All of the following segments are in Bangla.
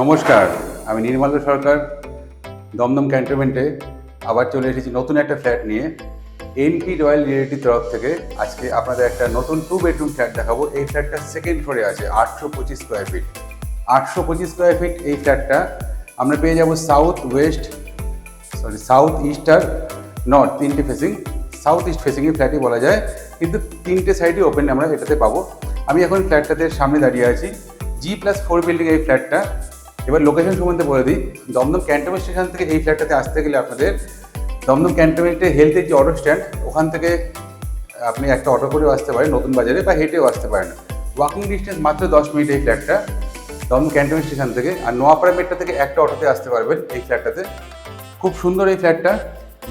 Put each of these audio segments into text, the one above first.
নমস্কার, আমি নির্মল সরকার দমদম ক্যান্টনমেন্টে আবার চলে এসেছি নতুন একটা ফ্ল্যাট নিয়ে। এনপি রয়্যাল রিয়েলিটির তরফ থেকে আজকে আপনাদের একটা নতুন 2 বেডরুম ফ্ল্যাট দেখাবো। এই ফ্ল্যাটটা সেকেন্ড ফ্লোরে আছে, 825 স্কোয়ার ফিট। 825 স্কোয়ার ফিট এই ফ্ল্যাটটা আমরা পেয়ে যাবো সাউথ ইস্ট আর নর্থ, তিনটে ফেসিং। সাউথ ইস্ট ফেসিংয়ে ফ্ল্যাটই বলা যায়, কিন্তু তিনটে সাইডই ওপেন আমরা এটাতে পাবো। আমি এখন ফ্ল্যাটটাতে সামনে দাঁড়িয়ে আছি। G+4 বিল্ডিং এই ফ্ল্যাটটা। এবার লোকেশন সম্বন্ধে বলে দিই। দমদম ক্যান্টনমেন্ট স্টেশন থেকে এই ফ্ল্যাটটাতে আসতে গেলে আপনাদের দমদম ক্যান্টনমেন্টে হেলথের যে অটো স্ট্যান্ড, ওখান থেকে আপনি একটা অটো করেও আসতে পারেন নতুন বাজারে, বা হেঁটেও আসতে পারেন। ওয়াকিং ডিস্টেন্স মাত্র 10 মিনিট এই ফ্ল্যাটটা দমদম ক্যান্টনমেন্ট স্টেশন থেকে। আর নোয়াপাড়া মেট্রো থেকে একটা অটোতে আসতে পারবেন এই ফ্ল্যাটটাতে। খুব সুন্দর এই ফ্ল্যাটটা।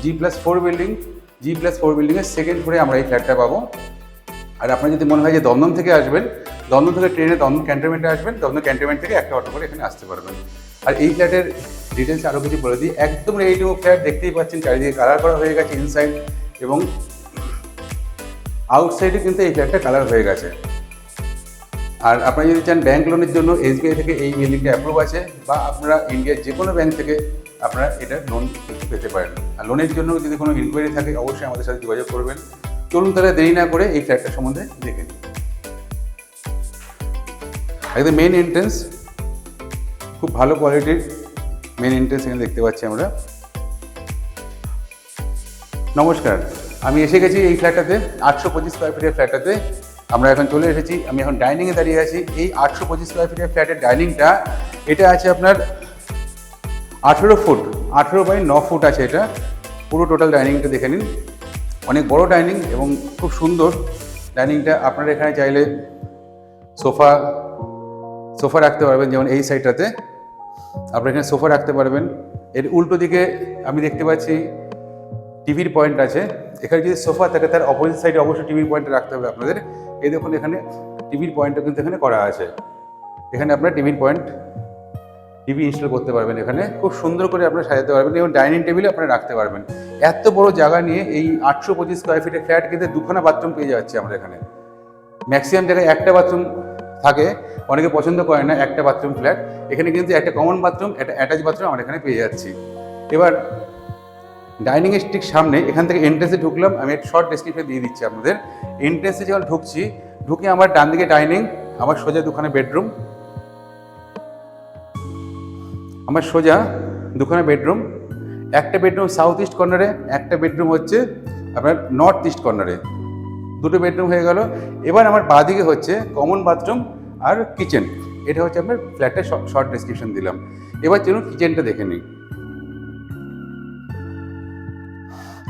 G+4 বিল্ডিং, G+4 বিল্ডিংয়ের সেকেন্ড ফ্লোরে আমরা এই ফ্ল্যাটটা পাবো। আর আপনার যদি মনে হয় যে দমদম থেকে আসবেন, দমদম থেকে ট্রেনে দমদম ক্যান্টনমেন্টে আসবেন, দমদম ক্যান্টনমেন্ট থেকে একটা অটো করে এখানে আসতে পারবেন। আর এই ফ্ল্যাটের ডিটেলস আরও কিছু বলে দিই। একদম রেডি টু ফ্ল্যাট, দেখতেই পাচ্ছেন চারিদিকে কালার করা হয়ে গেছে ইনসাইড এবং আউটসাইডে কিন্তু এই ফ্ল্যাটটা কালার হয়ে গেছে। আর আপনারা যদি চান ব্যাংক লোনের জন্য SBI থেকে এই বিল্ডিংটা অ্যাপ্রুভ আছে, বা আপনারা ইন্ডিয়ার যে কোনো ব্যাংক থেকে আপনারা এটা লোন পেতে পারেন। আর লোনের জন্য যদি কোনো ইনকোয়ারি থাকে অবশ্যই আমাদের সাথে যোগাযোগ করবেন। চলুন তাহলে দেরি না করে এই ফ্ল্যাটটা সম্বন্ধে দেখে নিই। একদম মেন এন্ট্রেন্স, খুব ভালো কোয়ালিটির মেন এন্ট্রেন্স এখানে দেখতে পাচ্ছি আমরা। নমস্কার, আমি এসে গেছি এই ফ্ল্যাটটাতে, 825 স্কোয়ার ফিটের ফ্ল্যাটটাতে আমরা এখন চলে এসেছি। আমি এখন ডাইনিংয়ে দাঁড়িয়ে আছি। এই 825 স্কোয়ার ফিটের ফ্ল্যাটের ডাইনিংটা, এটা আছে আপনার 18 ফুট, 18x9 ফুট আছে এটা। পুরো টোটাল ডাইনিংটা দেখে নিন। অনেক বড় ডাইনিং এবং খুব সুন্দর ডাইনিংটা। আপনারা এখানে চাইলে সোফা রাখতে পারবেন, যেমন এই সাইডটাতে আপনারা এখানে সোফা রাখতে পারবেন। এর উল্টো দিকে আমি দেখতে পাচ্ছি টিভির পয়েন্ট আছে। এখানে যদি সোফা থাকে তার অপোজিট সাইডে অবশ্যই টিভির পয়েন্টটা রাখতে হবে আপনাদের। এই দেখুন এখানে টিভির পয়েন্টটা কিন্তু এখানে করা আছে। এখানে আপনারা টিভি ইনস্টল করতে পারবেন। এখানে খুব সুন্দর করে আপনারা সাজাতে পারবেন এবং ডাইনিং টেবিলে আপনারা রাখতে পারবেন। এত বড় জায়গা নিয়ে এই 825 স্কোয়ার ফিটের ফ্ল্যাট কিন্তু দুখানা বাথরুম পেয়ে যাচ্ছে আমরা এখানে। ম্যাক্সিমাম জায়গায় একটা বাথরুম থাকে, অনেকে পছন্দ করে না একটা বাথরুম ফ্ল্যাট। এখানে কিন্তু একটা কমন বাথরুম, একটা অ্যাটাচ বাথরুম আমরা এখানে পেয়ে যাচ্ছি। এবার ডাইনিংয়ের ঠিক সামনে এখান থেকে এন্ট্রেন্সে ঢুকলাম। আমি একটা শর্ট ডেসক্রিপশন দিয়ে দিচ্ছি আপনাদের। এন্ট্রেন্সে যখন ঢুকে আমার ডান দিকে ডাইনিং, আমার সোজা দুখানা বেডরুম, একটা বেডরুম সাউথ ইস্ট কর্নারে, একটা বেডরুম হচ্ছে আপনার নর্থ ইস্ট কর্নারে। দুটো বেডরুম হয়ে গেল। এবার আমার বাঁদিকে হচ্ছে কমন বাথরুম আর কিচেন। এটা হচ্ছে আপনার ফ্ল্যাটের শর্ট ডেসক্রিপশন দিলাম। এবার চলুন কিচেনটা দেখে নিই।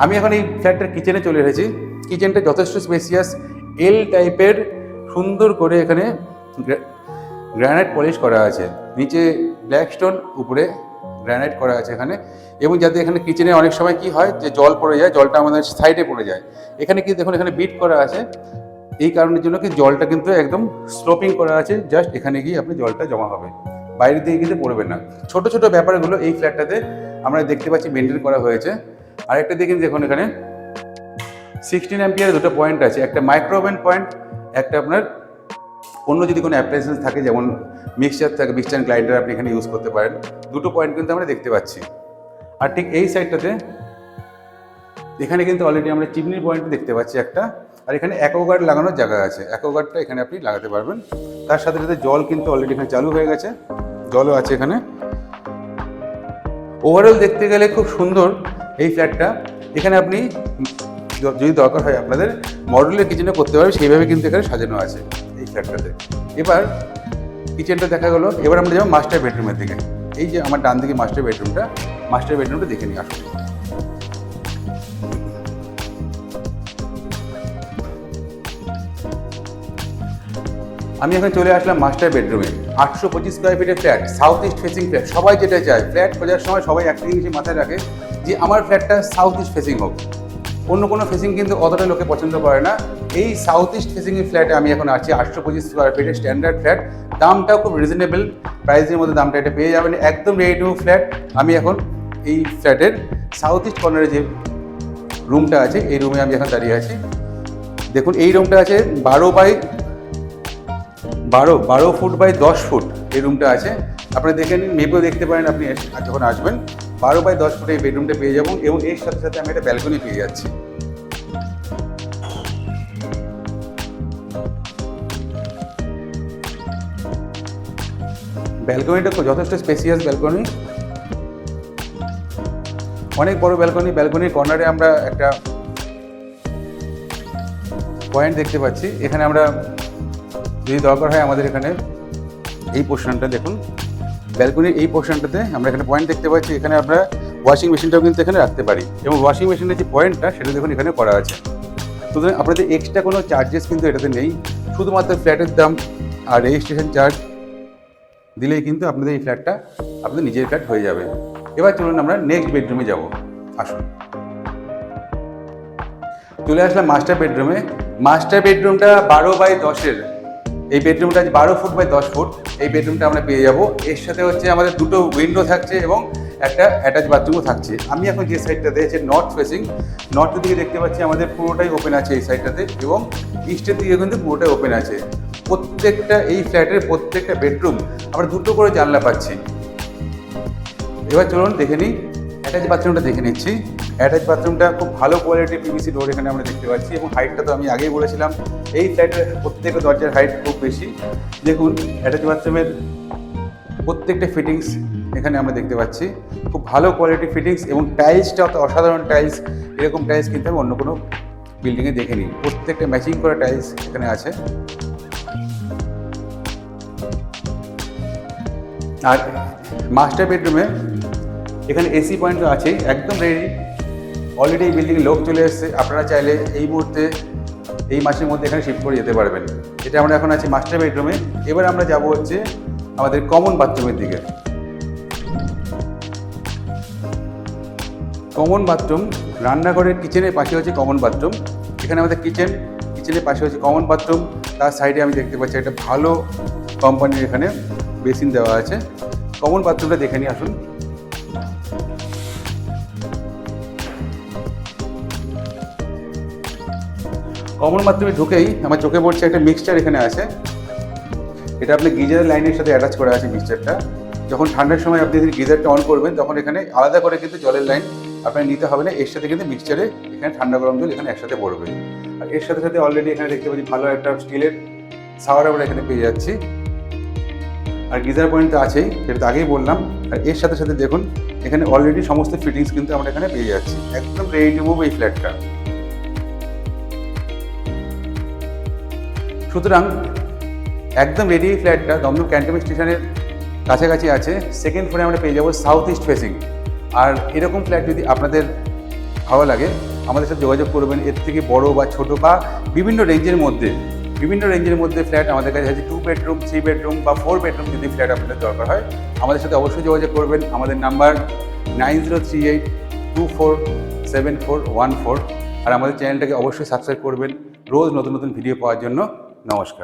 আমি এখন এই ফ্ল্যাটটার কিচেনে চলে এসেছি। কিচেনটা যথেষ্ট স্পেসিয়াস, এল টাইপের, সুন্দর করে এখানে গ্রানাইট পলিশ করা আছে। নিচে ব্ল্যাক স্টোন, উপরে গ্রানাইট করা আছে এখানে। এবং যাতে এখানে কিচেনে অনেক সময় কি হয় যে জল পড়ে যায়, জলটা আমাদের সাইডে পড়ে যায়। এখানে কি দেখুন এখানে বিট করা আছে, এই কারণের জন্য কি জলটা কিন্তু একদম স্লোপিং করা আছে। জাস্ট এখানে গিয়ে আপনি জলটা জমা হবে, বাইরে দিয়ে কিন্তু পড়বে না। ছোট ছোট ব্যাপারগুলো এই ফ্ল্যাটটাতে আমরা দেখতে পাচ্ছি মেনটেন করা হয়েছে। আরেকটা দিকে দেখুন এখানে 16 অ্যাম্পিয়ারের দুটো পয়েন্ট আছে, একটা মাইক্রোওভেন পয়েন্ট, একটা আপনার অন্য যদি কোনো অ্যাপ্লায়েন্সেস থাকে যেমন মিক্সচার গ্রাইন্ডার আপনি এখানে ইউজ করতে পারেন। দুটো পয়েন্ট কিন্তু আমরা দেখতে পাচ্ছি। আর ঠিক এই সাইডটাতে এখানে কিন্তু অলরেডি আমরা চিমনির পয়েন্ট দেখতে পাচ্ছি একটা। আর এখানে অ্যাকোয়াগার্ড লাগানোর জায়গা আছে, অ্যাকোয়াগার্ডটা এখানে আপনি লাগাতে পারবেন। তার সাথে সাথে জল কিন্তু অলরেডি এখানে চালু হয়ে গেছে, জলও আছে এখানে। ওভারঅল দেখতে গেলে খুব সুন্দর এই ফ্ল্যাটটা। এখানে আপনি যদি দরকার হয় আপনাদের মডুলার কিচেনও করতে পারবেন, সেইভাবে কিন্তু এখানে সাজানো আছে এই ফ্ল্যাটটাতে। এবার কিচেনটা দেখা গেলো। এবার আমরা যাবো মাস্টার বেডরুমের দিকে। এই যে আমার ডান দিকে মাস্টার বেডরুমটা দেখে নিই আসুন। আমি এখন চলে আসলাম মাস্টার বেডরুমে। 825 স্কোয়ার ফিটের flat, south east facing flat. সবাই যেটা চায়, ফ্ল্যাট খোঁজার সময় সবাই একটা জিনিস মাথায় রাখে যে আমার ফ্ল্যাটটা সাউথ ইস্ট ফেসিং হোক। অন্য কোনো ফেসিং কিন্তু অতটা লোকে পছন্দ করে না। এই সাউথ ইস্ট ফেসিংয়ের ফ্ল্যাটে আমি এখন আছি। 825 স্কোয়ার ফিটের স্ট্যান্ডার্ড ফ্ল্যাট, দামটাও খুব রিজনেবল প্রাইসের মধ্যে দামটা এটা পেয়ে যাবেন। একদম রেডি টু ফ্ল্যাট। আমি এখন এই ফ্ল্যাটের সাউথ ইস্ট কর্নারে যে রুমটা আছে, এই রুমে আমি এখন দাঁড়িয়ে আছি। দেখুন এই রুমটা আছে 12 ফুট বাই 10 ফুট এই রুমটা আছে। আপনারা দেখে নিন, মেপেও দেখতে পারেন আপনি যখন আসবেন। 12x10 ফুটে এই বেডরুমটা পেয়ে যাবো এবং এর সাথে সাথে আমি একটা ব্যালকনি পেয়ে যাচ্ছি। ব্যালকনিটা যথেষ্ট স্পেসিয়াস ব্যালকনি, অনেক বড় ব্যালকনি। ব্যালকনির কর্নারে আমরা একটা পয়েন্ট দেখতে পাচ্ছি। এখানে আমরা যদি দরকার হয় আমাদের এখানে এই পোর্শনটা দেখুন, ব্যালকনির এই পোর্শনটাতে আমরা এখানে পয়েন্ট দেখতে পাচ্ছি। এখানে আমরা ওয়াশিং মেশিনটাও কিন্তু এখানে রাখতে পারি এবং ওয়াশিং মেশিনের যে পয়েন্টটা সেটা দেখুন এখানে করা আছে। সুতরাং আপনাদের এক্সট্রা কোনো চার্জেস কিন্তু এটাতে নেই, শুধুমাত্র ফ্ল্যাটের দাম আর রেজিস্ট্রেশন চার্জ দিলেই কিন্তু আপনাদের এই ফ্ল্যাটটা আপনাদের নিজের ফ্ল্যাট হয়ে যাবে। এবার চলুন আমরা নেক্সট বেডরুমে যাব। আসুন, চলে আসলাম মাস্টার বেডরুমে। মাস্টার বেডরুমটা 12x10-এর, এই বেডরুমটা 12 ফুট বাই 10 ফুট। এই বেডরুমটা আমরা পেয়ে যাব। এর সাথে হচ্ছে আমাদের দুটো উইন্ডো থাকছে এবং একটা অ্যাটাচ বাথরুমও থাকছে। আমি এখন যে সাইডটাতে আছে নর্থ ফেসিং, নর্থের দিকে দেখতে পাচ্ছি আমাদের পুরোটাই ওপেন আছে এই সাইডটাতে, এবং ইস্টের দিকে কিন্তু পুরোটাই ওপেন আছে। প্রত্যেকটা এই ফ্ল্যাটের প্রত্যেকটা বেডরুম আমরা দুটো করে জানলা পাচ্ছি। এবার চলুন দেখে নিই, অ্যাটাচ বাথরুমটা দেখে নিচ্ছি। অ্যাটাচ বাথরুমটা খুব ভালো কোয়ালিটির পিভিসি ডোর এখানে আমরা দেখতে পাচ্ছি এবং হাইটটা তো আমি আগেই বলেছিলাম এই ফ্ল্যাটের প্রত্যেকটা দরজার হাইট খুব বেশি। দেখুন অ্যাটাচ বাথরুমের প্রত্যেকটা ফিটিংস এখানে আমরা দেখতে পাচ্ছি, খুব ভালো কোয়ালিটির ফিটিংস এবং টাইলসটা অসাধারণ টাইলস। এরকম টাইলস কিন্তু আমি অন্য কোনো বিল্ডিংয়ে দেখিনি। প্রত্যেকটা ম্যাচিং করা টাইলস এখানে আছে। আর মাস্টার বেডরুমে এখানে এসি পয়েন্ট তো আছেই, একদম রেডি। অলরেডি এই বিল্ডিংয়ে লোক চলে এসছে, আপনারা চাইলে এই মুহূর্তে এই মাসের মধ্যে এখানে শিফট করে যেতে পারবেন। এটা আমরা এখন আছি মাস্টার বেডরুমে। এবার আমরা যাব হচ্ছে আমাদের কমন বাথরুমের দিকে। কমন বাথরুম, রান্নাঘরের কিচেনের পাশে হচ্ছে কমন বাথরুম। এখানে আমাদের কিচেনের পাশে হচ্ছে কমন বাথরুম। তার সাইডে আমি দেখতে পাচ্ছি একটা ভালো কোম্পানির এখানে বেসিন দেওয়া আছে। কমন বাথরুমটা দেখে নিয়ে আসুন। কমন বাথরুমে ঢুকেই আমার চোখে পড়ছে একটা মিক্সচার এখানে আছে। এটা আপনি গিজারের লাইনের সাথে অ্যাটাচ করা আছে মিক্সচারটা। যখন ঠান্ডার সময় আপনি যদি গিজারটা অন করবেন তখন এখানে আলাদা করে কিন্তু জলের লাইন আপনার নিতে হবে না, এর সাথে কিন্তু মিক্সচারে এখানে ঠান্ডা গরম জল এখানে একসাথে পড়বে। আর এর সাথে সাথে অলরেডি এখানে দেখতে পাচ্ছি ভালো একটা স্টিলের শাওয়ার আমরা এখানে পেয়ে যাচ্ছি। আর গিজার পয়েন্ট তো আছেই, সেটা তো আগেই বললাম। আর এর সাথে সাথে দেখুন এখানে অলরেডি সমস্ত ফিটিংস কিন্তু আমরা এখানে পেয়ে যাচ্ছি। একদম রেডি টু মুভ এই ফ্ল্যাটটা। সুতরাং একদম রেডি এই ফ্ল্যাটটা দমদম ক্যান্টনমেন্ট স্টেশনের কাছাকাছি আছে। সেকেন্ড ফ্লোরে আমরা পেয়ে যাবো সাউথ ইস্ট ফেসিং। আর এরকম ফ্ল্যাট যদি আপনাদের ভালো লাগে আমাদের সাথে যোগাযোগ করবেন। এর থেকে বড় বা ছোট বা বিভিন্ন রেঞ্জের মধ্যে ফ্ল্যাট আমাদের কাছে আছে। 2 বেডরুম, 3 বেডরুম বা 4 বেডরুম যদি ফ্ল্যাট আপনাদের দরকার হয় আমাদের সাথে অবশ্যই যোগাযোগ করবেন। আমাদের নাম্বার 9038247414। আর আমাদের চ্যানেলটাকে অবশ্যই সাবস্ক্রাইব করবেন রোজ নতুন নতুন ভিডিও পাওয়ার জন্য। নমস্কার।